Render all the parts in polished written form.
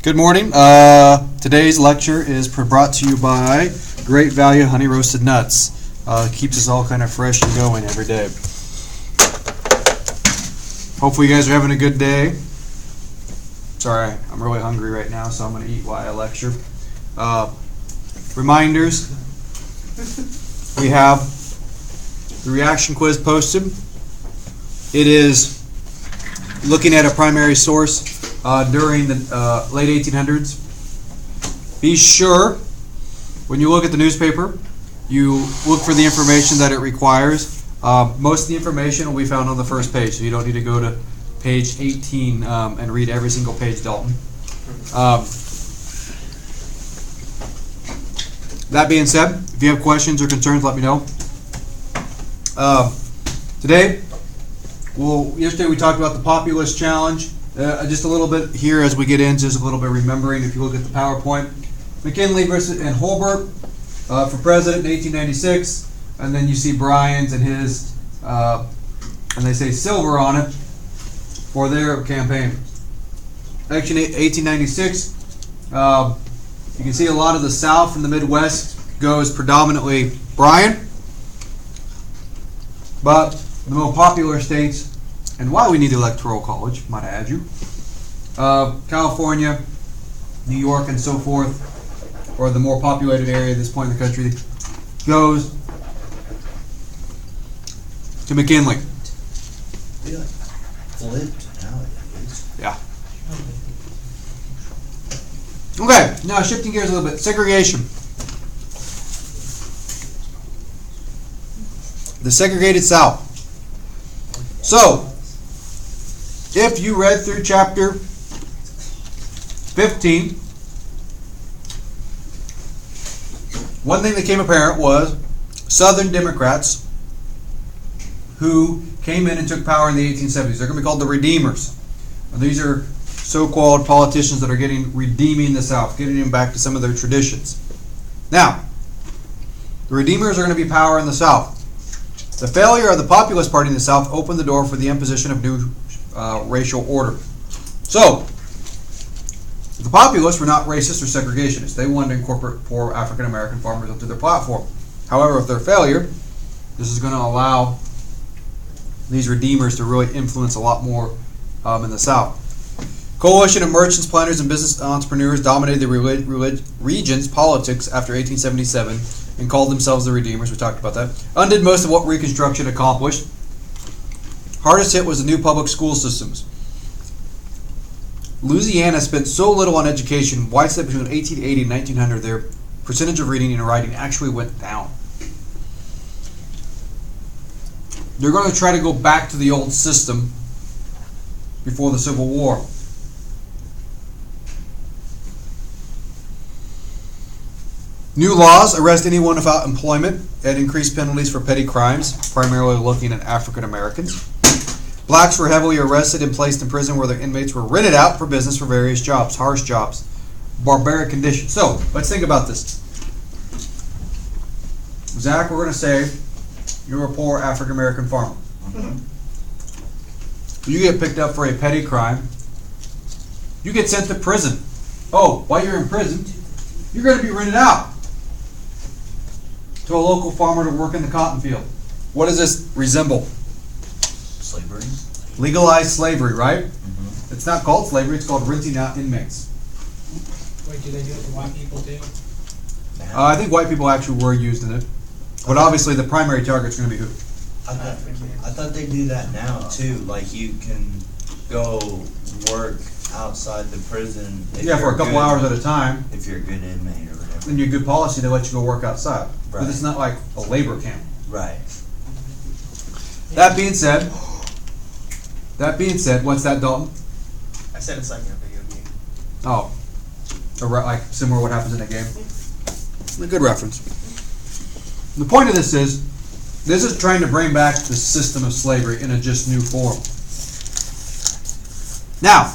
Good morning. Today's lecture is brought to you by Great Value Honey Roasted Nuts. Keeps us all kind of fresh and going every day. Hopefully you guys are having a good day. Sorry, I'm really hungry right now, so I'm going to eat while I lecture. Reminders. We have the reaction quiz posted. It is looking at a primary source during the late 1800s. Be sure, when you look at the newspaper, you look for the information that it requires. Most of the information will be found on the first page, so you don't need to go to page 18 and read every single page, Dalton. That being said, if you have questions or concerns, let me know. Today, yesterday we talked about the Populist Challenge. Just a little bit here as we get into just a little bit remembering. If you look at the PowerPoint, McKinley versus and Holbert for president in 1896, and then you see Bryan's and his, and they say silver on it for their campaign. Election 1896. You can see a lot of the South and the Midwest goes predominantly Bryan, but the more popular states, and why we need the Electoral College, might I add you, California, New York, and so forth, or the more populated area at this point in the country, goes to McKinley. Yeah. Okay, now shifting gears a little bit. Segregation. The segregated South. So, if you read through chapter 15, one thing that became apparent was Southern Democrats who came in and took power in the 1870s. They're going to be called the Redeemers. And these are so-called politicians that are redeeming the South, getting them back to some of their traditions. Now, the Redeemers are going to be power in the South. The failure of the Populist Party in the South opened the door for the imposition of new racial order. So, the Populists were not racist or segregationists. They wanted to incorporate poor African American farmers into their platform. However, with their failure, this is going to allow these Redeemers to really influence a lot more in the South. Coalition of merchants, planters, and business entrepreneurs dominated the region's politics after 1877 and called themselves the Redeemers. We talked about that. Undid most of what Reconstruction accomplished. Hardest hit was the new public school systems. Louisiana spent so little on education, whites said between 1880 and 1900 their percentage of reading and writing actually went down. They're going to try to go back to the old system before the Civil War. New laws arrest anyone without employment and increase penalties for petty crimes, primarily looking at African Americans. Blacks were heavily arrested and placed in prison where their inmates were rented out for business for various jobs, harsh jobs, barbaric conditions. So, let's think about this. Zach, we're going to say you're a poor African American farmer. You get picked up for a petty crime. You get sent to prison. Oh, while you're in prison, you're going to be rented out to a local farmer to work in the cotton field. What does this resemble? Slavery. Legalized slavery, right? It's not called slavery, it's called renting out inmates. Wait, do they do it to white people too? I think white people actually were used in it. But obviously the primary target's going to be who? I thought they do that now too. Like you can go work outside the prison. Yeah, for a couple hours at a time. If you're a good inmate or whatever. And you're good policy, they let you go work outside. Right. But it's not like a labor camp. Right. That being said, what's that, Dalton? I said it's like in a video game. Oh, like similar to what happens in a game. A good reference. The point of this is trying to bring back the system of slavery in a just new form. Now,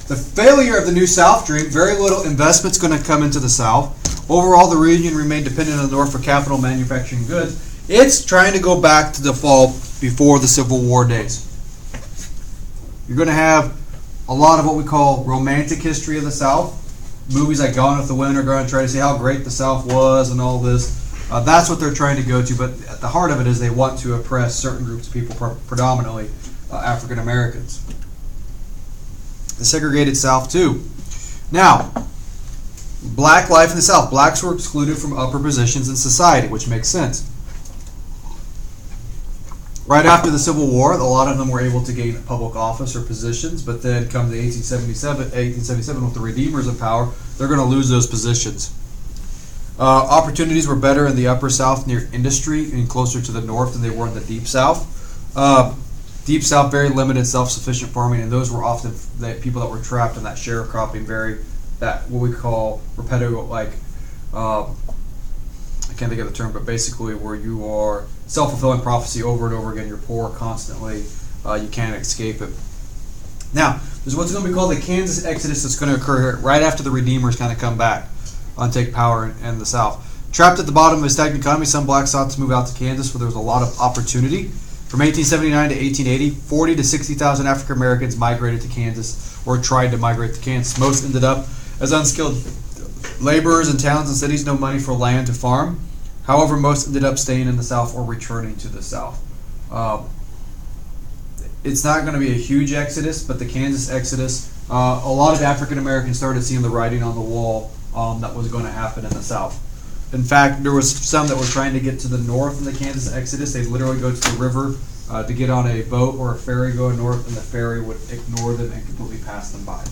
the failure of the New South dream, very little investment's going to come into the South. Overall, the region remained dependent on the North for capital manufacturing goods. It's trying to go back to the fall before the Civil War days. You're going to have a lot of what we call romantic history of the South. movies like Gone with the Wind are going to try to say how great the South was and all this. That's what they're trying to go to, but at the heart of it is they want to oppress certain groups of people, predominantly African Americans. The segregated South too. Now, black life in the South. Blacks were excluded from upper positions in society, which makes sense. Right after the Civil War, a lot of them were able to gain public office or positions, but then come the 1877 with the Redeemers in power, they're going to lose those positions. Opportunities were better in the upper South near industry and closer to the north than they were in the deep South. Deep South, very limited self-sufficient farming, and those were often the people that were trapped in that sharecropping, that what we call repetitive, like I can't think of the term, but basically where you are self-fulfilling prophecy over and over again. You're poor constantly. You can't escape it. Now, there's what's going to be called the Kansas Exodus that's going to occur right after the Redeemers kind of come back and take power in the South. Trapped at the bottom of a stagnant economy, some blacks sought to move out to Kansas where there was a lot of opportunity. From 1879 to 1880, 40 to 60,000 African Americans migrated to Kansas or tried to migrate to Kansas. Most ended up as unskilled laborers in towns and cities, no money for land to farm. However, most ended up staying in the South or returning to the South. It's not going to be a huge exodus, but the Kansas Exodus, a lot of African Americans started seeing the writing on the wall that was going to happen in the South. In fact, there was some that were trying to get to the north in the Kansas Exodus. They'd literally go to the river to get on a boat or a ferry going north, and the ferry would ignore them and completely pass them by.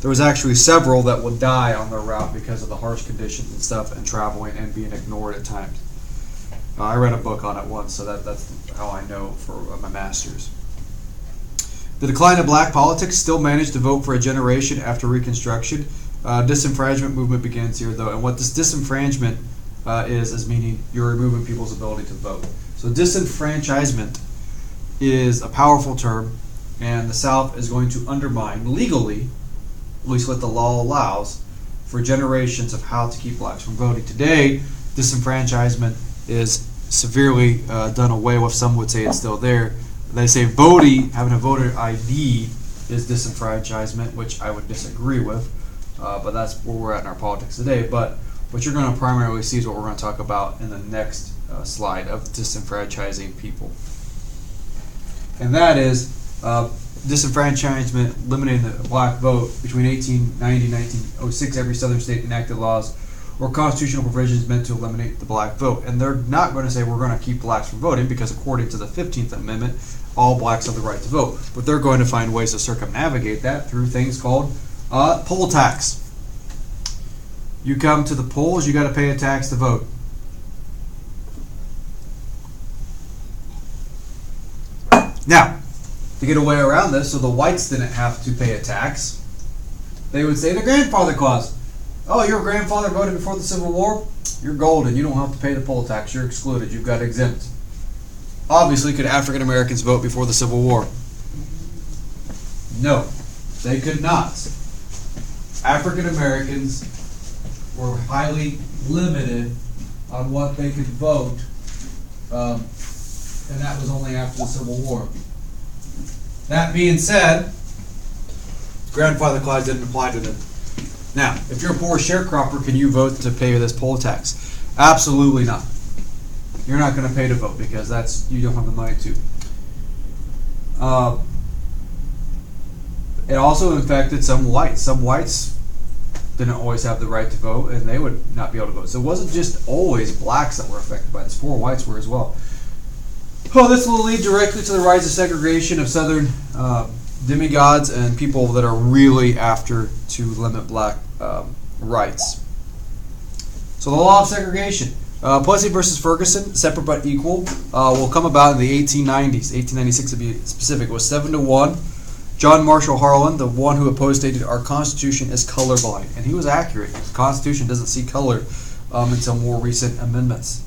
There was actually several that would die on their route because of the harsh conditions and stuff and traveling and being ignored at times. I read a book on it once, so that's how I know for my master's. The decline of black politics still managed to vote for a generation after Reconstruction. Disenfranchisement movement begins here, though, and what this disenfranchisement is meaning you're removing people's ability to vote. So disenfranchisement is a powerful term, and the South is going to undermine legally, at least what the law allows, for generations of how to keep blacks from voting. Today, disenfranchisement is severely done away with. Some would say it's still there. They say voting, having a voter ID, is disenfranchisement, which I would disagree with. But that's where we're at in our politics today. But what you're going to primarily see is what we're going to talk about in the next slide of disenfranchising people. And that is disenfranchisement, eliminating the black vote. Between 1890 and 1906, every southern state enacted laws or constitutional provisions meant to eliminate the black vote. And they're not going to say we're going to keep blacks from voting, because according to the 15th Amendment, all blacks have the right to vote. But they're going to find ways to circumnavigate that through things called poll tax. You come to the polls, you got to pay a tax to vote. Now, to get a way around this, so the whites didn't have to pay a tax, they would say the grandfather clause. Oh, your grandfather voted before the Civil War? You're golden. You don't have to pay the poll tax. You're excluded. You've got exempt. Obviously, could African Americans vote before the Civil War? No, they could not. African Americans were highly limited on what they could vote, and that was only after the Civil War. That being said, grandfather clause didn't apply to them. Now, if you're a poor sharecropper, can you vote to pay this poll tax? Absolutely not. You're not going to pay to vote because you don't have the money to. It also infected some whites. Some whites didn't always have the right to vote, and they would not be able to vote. So it wasn't just always blacks that were affected by this. Poor whites were as well. Oh, this will lead directly to the rise of segregation of Southern demigods and people that are really after to limit black rights. So the law of segregation. Plessy versus Ferguson, separate but equal, will come about in the 1890s. 1896 to be specific. It was 7-1. John Marshall Harlan, the one who opposed, stated, "Our Constitution is colorblind," and he was accurate. The Constitution doesn't see color until more recent amendments.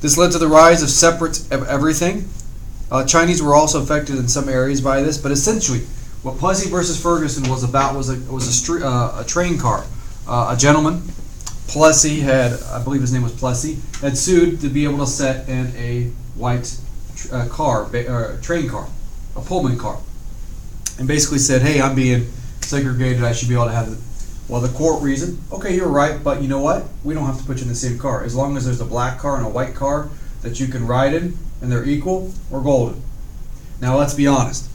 This led to the rise of separate everything. Chinese were also affected in some areas by this, but essentially, what Plessy versus Ferguson was about was a train car. A gentleman, Plessy had, I believe his name was Plessy, had sued to be able to set in a white train car, a Pullman car, and basically said, "Hey, I'm being segregated. I should be able to have Well, the court reasoned, okay, you're right, but you know what? We don't have to put you in the same car. As long as there's a black car and a white car that you can ride in, and they're equal, we're golden. Now, let's be honest.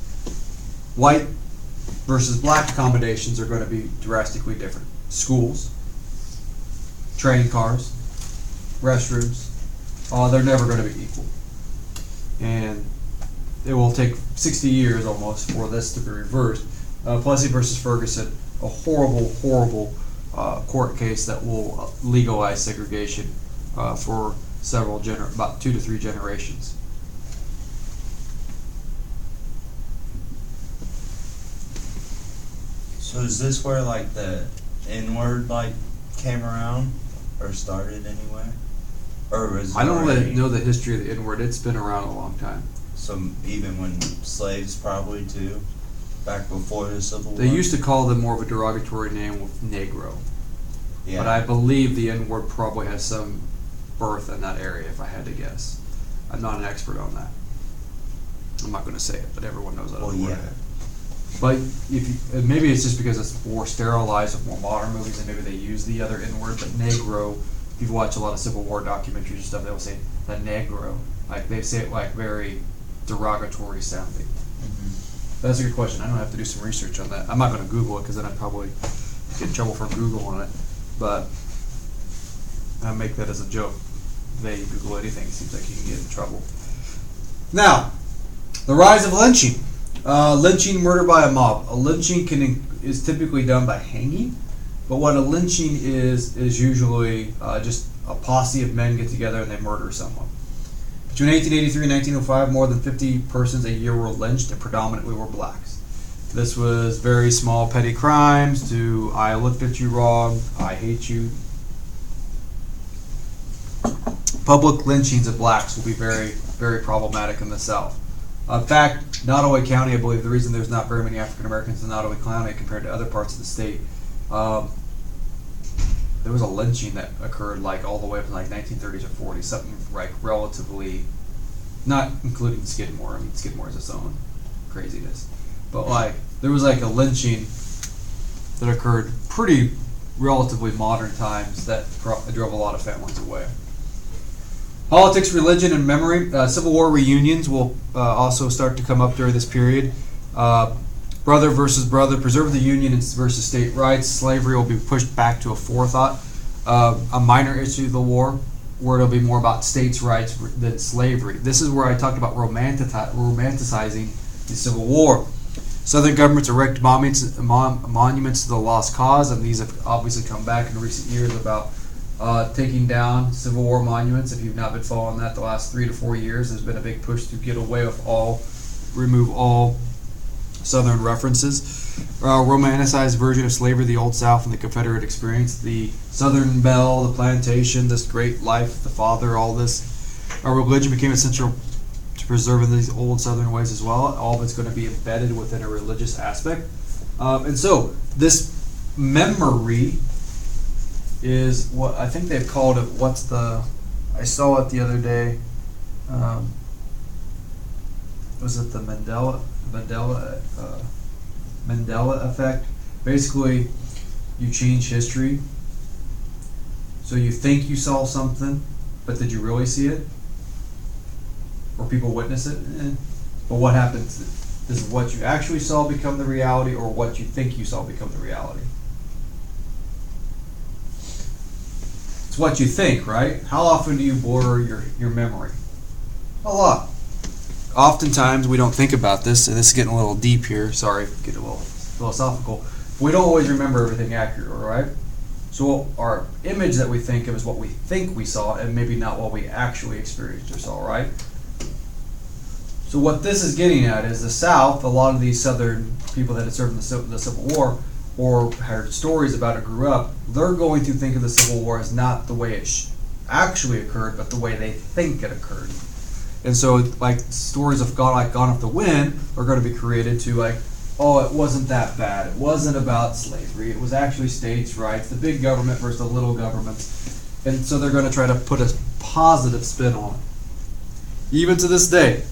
White versus black accommodations are going to be drastically different. Schools, train cars, restrooms, they're never going to be equal. And it will take 60 years almost for this to be reversed. Plessy versus Ferguson, a horrible court case that will legalize segregation for about 2 to 3 generations. So is this where like the N-word like came around or started anyway? Or was it I don't really already- know the history of the N-word. It's been around a long time. So even when slaves probably too, back before the Civil War. They used to call them more of a derogatory name with Negro. yeah. But I believe the N-word probably has some birth in that area, if I had to guess. I'm not an expert on that. I'm not going to say it, but everyone knows that. Well, other word. yeah. But maybe it's just because it's more sterilized with more modern movies, and maybe they use the other N-word. But Negro, if you watch a lot of Civil War documentaries and stuff, they'll say the Negro. Like they say it like very derogatory sounding. That's a good question. I don't have to do some research on that. I'm not going to Google it because then I'd probably get in trouble for Googling it. But I make that as a joke. They Google anything, it seems like you can get in trouble. Now, the rise of lynching. Lynching, murder by a mob. A lynching is typically done by hanging, but what a lynching is usually just a posse of men get together and they murder someone. Between 1883 and 1905, more than 50 persons a year were lynched, and predominantly were blacks. This was very small petty crimes to I looked at you wrong, I hate you. Public lynchings of blacks will be very, very problematic in the South. In fact, Nottoway County, I believe the reason there's not very many African Americans in Nottoway County compared to other parts of the state, there was a lynching that occurred like all the way up in like 1930s or 40s, something like relatively, not including Skidmore. I mean, Skidmore is its own craziness, but like there was like a lynching that occurred pretty relatively modern times that drove a lot of families away. Politics, religion, and memory. Civil War reunions will also start to come up during this period. Brother versus brother, preserve the Union versus state rights. Slavery will be pushed back to a forethought. A minor issue of the war, where it'll be more about states' rights than slavery. This is where I talked about romanticizing the Civil War. Southern governments erect monuments to the lost cause, and these have obviously come back in recent years about taking down Civil War monuments. If you've not been following that the last 3 to 4 years, there's been a big push to get away with remove all Southern references. Romanticized version of slavery, the Old South and the Confederate experience, the Southern Belle, the plantation, this great life, the father, all this. Our religion became essential to preserving these old Southern ways as well. All of it's going to be embedded within a religious aspect. And so this memory is what I think they've called it. I saw it the other day. Was it the Mandela effect? Basically, you change history. So you think you saw something, but did you really see it? Or people witness it? But what happens? Does what you actually saw become the reality, or what you think you saw become the reality? It's what you think, right? How often do you blur your memory? A lot. Oftentimes we don't think about this, and this is getting a little deep here. Sorry, getting a little philosophical. We don't always remember everything accurately, right? So our image that we think of is what we think we saw, and maybe not what we actually experienced or saw, right? So what this is getting at is the South. A lot of these Southern people that had served in the Civil War or heard stories about it, grew up, they're going to think of the Civil War as not the way it actually occurred, but the way they think it occurred. And so, like, stories of Gone Off the Wind are going to be created to, like, oh, it wasn't that bad. It wasn't about slavery. It was actually states' rights, the big government versus the little governments. And so they're going to try to put a positive spin on it. Even to this day,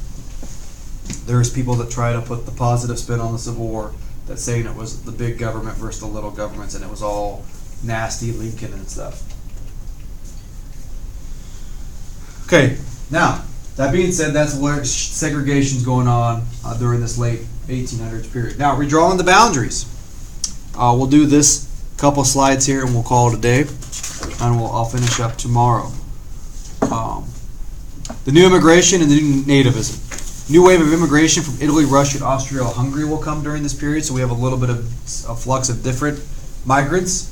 there's people that try to put the positive spin on the Civil War, that's saying it was the big government versus the little governments, and it was all nasty Lincoln and stuff. Okay, now, that being said, that's where segregation's going on during this late 1800s period. Now, redrawing the boundaries. We'll do this couple slides here and we'll call it a day, and I'll finish up tomorrow. The new immigration and the new nativism. New wave of immigration from Italy, Russia, Austria, Hungary will come during this period, so we have a little bit of a flux of different migrants.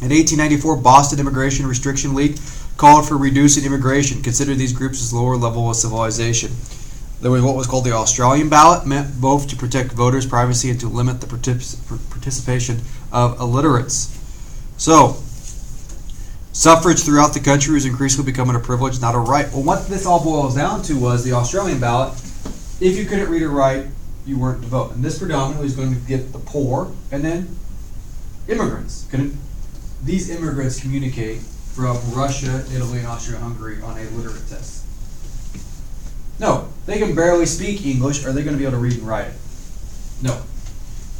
In 1894, Boston Immigration Restriction League called for reducing immigration, considered these groups as lower level of civilization. There was what was called the Australian ballot, meant both to protect voters' privacy and to limit the participation of illiterates. So, suffrage throughout the country was increasingly becoming a privilege, not a right. Well, what this all boils down to was the Australian ballot. If you couldn't read or write, you weren't to vote. And this predominantly is going to get the poor and then immigrants. These immigrants communicate from Russia, Italy, and Austria-Hungary on a literate test. No, they can barely speak English. Are they going to be able to read and write it? No.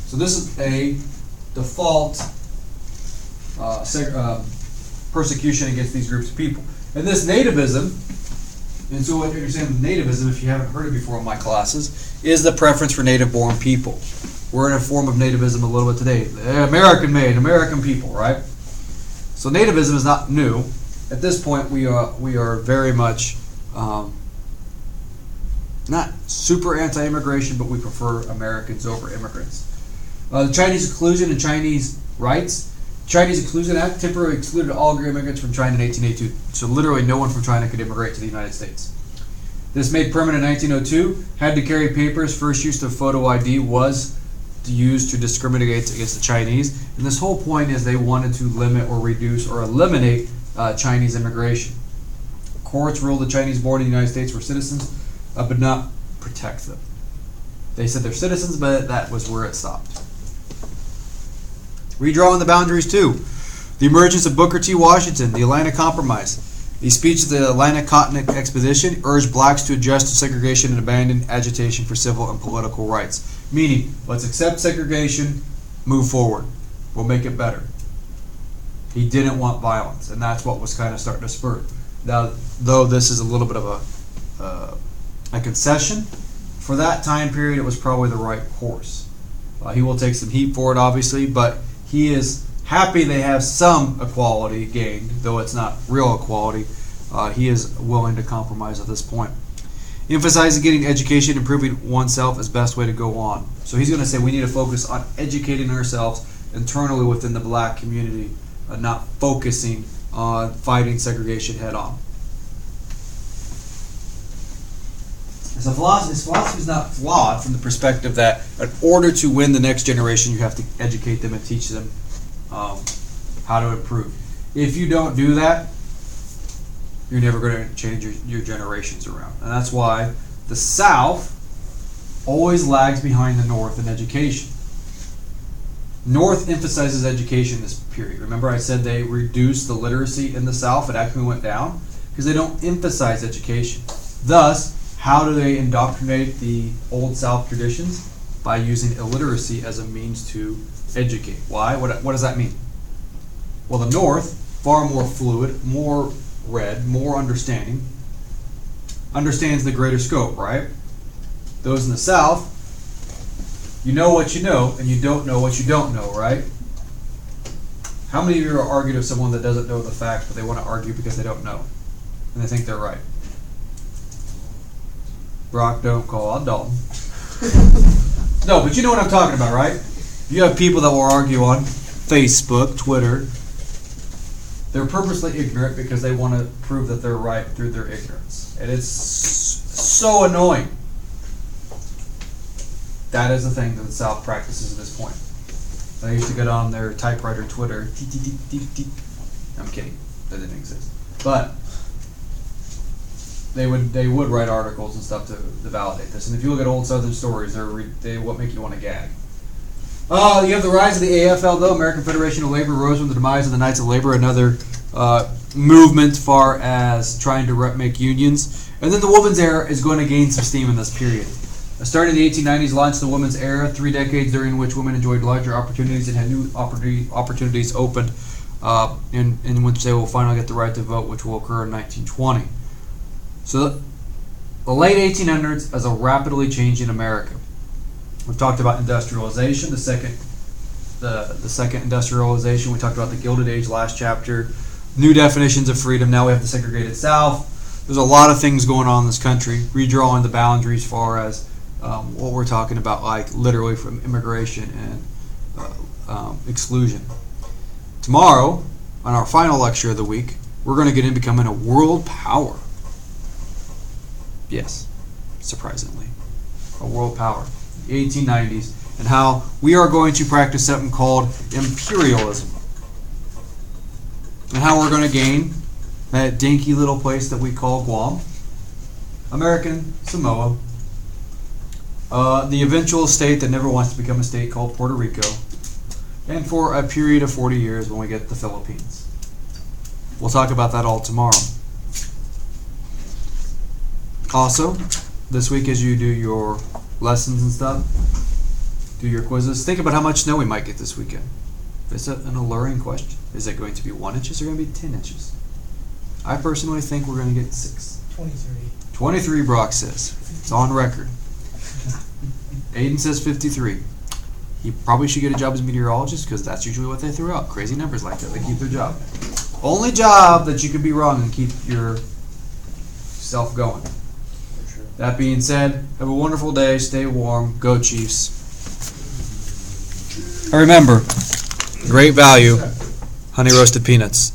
So this is a default persecution against these groups of people. And this nativism, and so what you understand with nativism, if you haven't heard it before in my classes, is the preference for native-born people. We're in a form of nativism a little bit today. American-made, American people, right? So nativism is not new. At this point, we are very much not super anti-immigration, but we prefer Americans over immigrants. The Chinese Exclusion and Chinese Rights. Chinese Exclusion Act temporarily excluded all immigrants from China in 1882. So literally no one from China could immigrate to the United States. This made permanent in 1902. Had to carry papers. First use of photo ID was used to discriminate against the Chinese. And this whole point is they wanted to limit or reduce or eliminate Chinese immigration. Courts ruled the Chinese born in the United States were citizens, but not protect them. They said they're citizens, but that was where it stopped. Redrawing the boundaries too. The emergence of Booker T. Washington, the Atlanta Compromise. The speech of the Atlantic Cotton Expedition urged blacks to adjust to segregation and abandon agitation for civil and political rights. Meaning, let's accept segregation, move forward. We'll make it better. He didn't want violence, and that's what was kind of starting to spurt. Now, though this is a little bit of a concession, for that time period, it was probably the right course. He will take some heat for it, obviously, but he is happy they have some equality gained, though it's not real equality. He is willing to compromise at this point. Emphasizing getting education, improving oneself is the best way to go on. So he's going to say we need to focus on educating ourselves internally within the black community, not focusing on fighting segregation head on. So his philosophy is not flawed from the perspective that in order to win the next generation, you have to educate them and teach them how to improve. If you don't do that, you're never going to change your generations around. And that's why the South always lags behind the North in education. North emphasizes education this period. Remember I said they reduced the literacy in the South. It actually went down because they don't emphasize education. Thus, how do they indoctrinate the old South traditions? By using illiteracy as a means to educate. Why? What does that mean? Well, the North, far more fluid, more read, more understanding, understands the greater scope, right? Those in the South, you know what you know, and you don't know what you don't know, right? How many of you are arguing with someone that doesn't know the facts, but they want to argue because they don't know, and they think they're right? Brock, don't call out Dalton. No, but you know what I'm talking about, right? You have people that will argue on Facebook, Twitter. They're purposely ignorant because they want to prove that they're right through their ignorance. And it's so annoying. That is the thing that the South practices at this point. I used to get on their typewriter Twitter. I'm kidding. That didn't exist. But they would write articles and stuff to validate this. And if you look at old Southern stories, they what make you want to gag. You have the rise of the AFL, though, American Federation of Labor, rose from the demise of the Knights of Labor, another movement far as trying to make unions. And then the women's era is going to gain some steam in this period. Starting in the 1890s, launched the women's era, 3 decades during which women enjoyed larger opportunities and had new opportunities opened, in which they will finally get the right to vote, which will occur in 1920. So the late 1800s as a rapidly changing America. We've talked about industrialization, the second industrialization. We talked about the Gilded Age last chapter. New definitions of freedom. Now we have the segregated South. There's a lot of things going on in this country, redrawing the boundaries as far as what we're talking about, like literally from immigration and exclusion. Tomorrow, on our final lecture of the week, we're going to get into becoming a world power. Yes, surprisingly, a world power. The 1890s, and how we are going to practice something called imperialism, and how we're going to gain that dinky little place that we call Guam, American Samoa, the eventual state that never wants to become a state called Puerto Rico, and for a period of 40 years when we get the Philippines. We'll talk about that all tomorrow. Also, this week as you do your lessons and stuff, do your quizzes, think about how much snow we might get this weekend. It's an alluring question. Is it going to be 1 inch or going to be 10 inches? I personally think we're going to get 6. 23. 23, Brock says. It's on record. Aiden says 53. He probably should get a job as a meteorologist because that's usually what they throw out. Crazy numbers like that. They keep their job. Only job that you could be wrong and keep yourself going. That being said, have a wonderful day. Stay warm. Go Chiefs. And remember, great value, honey roasted peanuts.